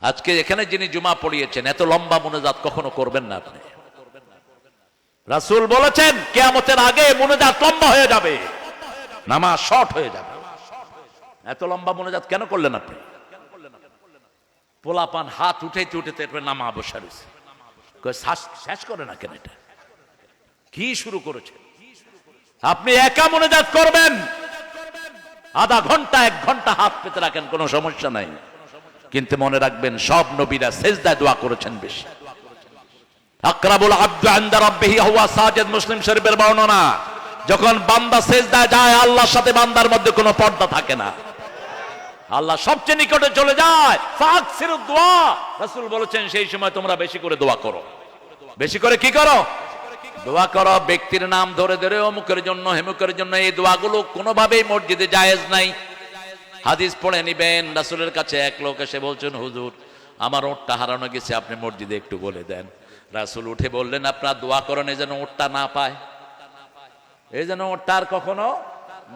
আজকে এখানে যিনি জুমা পড়িয়েছেন, এত লম্বা মুনাজাত কখনো করবেন না আপনি। রাসূল বলেছেন কিয়ামতের আগে মুনাজাত লম্বা হয়ে যাবে, নামাজ শর্ট হয়ে যাবে। এত লম্বা মুনাজাত কেন করলেন আপনি? পোলাপান হাত উঠাইতে উঠাইতে নামা বসা রয়েছে, শেষ করে না কেন? এটা কি শুরু করেছে? আপনি একা মুনাজাত করবেন, আধা ঘন্টা 1 ঘন্টা হাত পেতে রাখেন, কোনো সমস্যা নাই। কিন্তু মনে রাখবেন সব নবীরা সেজদায় দোয়া করেছেন বেশি। আকরাবুল আবদু ইনদা রাব্বিহি হুয়া সাজিদ, মুসলিম শরীফের বর্ণনা। যখন বান্দা সেজদায় যায় আল্লাহর সাথে বান্দার মধ্যে কোনো পর্দা থাকে না, আল্লাহ সবচেয়ে নিকটে চলে যায়। ফাকসিরুদ দোয়া, রাসূল বলেছেন সেই সময় তোমরা বেশি করে দোয়া করো। বেশি করে কি করো? দোয়া করো। ব্যক্তির নাম ধরে ধরে অমুকের জন্য হেমুকের জন্য, এই দোয়াগুলো কোনোভাবেই মসজিদে জায়েজ নাই। হাদিস পড়ে নিবেন, রাসূলের কাছে এক লোক এসে বলছেন, হুজুর আমার ওটটা হারানো গেছে, আপনি মসজিদে একটু বলে দেন। রাসূল উঠে বললেন, আপনার দোয়া করেন এই যেন ওটটা না পায়, এই যেন ওটটা আর কখনো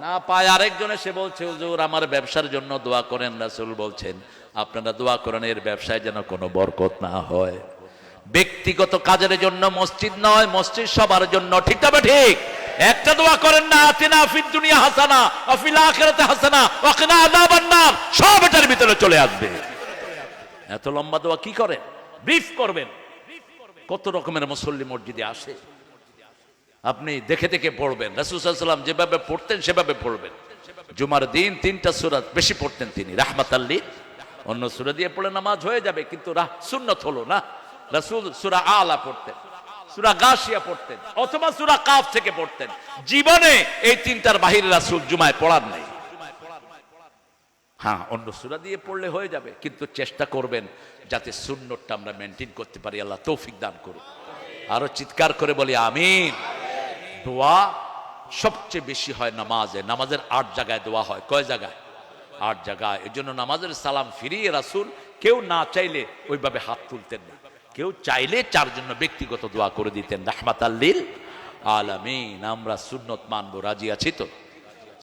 না পায়। আরেকজন এসে বলছে, হুজুর আমার ব্যবসার জন্য দোয়া করেন। রাসূল বলছেন, আপনারা দোয়া করেন এর ব্যবসায় যেন কোনো বরকত না হয়। ব্যক্তিগত কাজের জন্য মসজিদ নয়, মসজিদ সবার জন্য। ঠিক তবে ঠিক একটা দোয়া করেন না, আতিনা ফিদ দুনিয়া হাসানা ওয়া ফিল আখিরাতি হাসানা ওয়া কিনা আযাবান নার, সব এটার ভিতরে চলে আসবে। এত লম্বা দোয়া কি করেন? ব্রিফ করবেন। কত রকমের মুসল্লি মসজিদে আসে, আপনি দেখে দেখে পড়বেন। রাসূল সাল্লাল্লাহু আলাইহি ওয়াসাল্লাম যেভাবে পড়তেন সেভাবে পড়বেন। জুমার দিন 3টা সূরা বেশি পড়তেন তিনি, রাহমাতাল লিল। অন্য সূরা দিয়ে পড়লে নামাজ হয়ে যাবে, কিন্তু সুন্নাত হলো না। রাসূল সূরা আলা পড়তেন, সূরা গাশিয়া পড়তেন, অথবা সূরা কাফ থেকে পড়তেন। জীবনে এই 3টার বাহিরে রাসূল জুমায় পড়ার নাই। হ্যাঁ, অন্য সূরা দিয়ে পড়লে হয়ে যাবে, কিন্তু চেষ্টা করবেন যাতে সুন্নতটা আমরা মেনটেন করতে পারি। আল্লাহ তৌফিক দান করুন। আরো চিৎকার করে বলি আমিন। দোয়া সবচেয়ে বেশি হয় নামাজে। নামাজের 8 জায়গায় দোয়া হয়। কয় জায়গায়? 8 জায়গায়। এই জন্য নামাজের সালাম ফিরিয়ে রাসূল কেউ না চাইলে ওইভাবে হাত তুলতেন না, কেউ চাইলে 4 জন্য ব্যক্তিগত দোয়া করে দিতেন, রাহমাতাল লিল আলামিন। আমরা সুন্নত মানবো, রাজি আছি তো?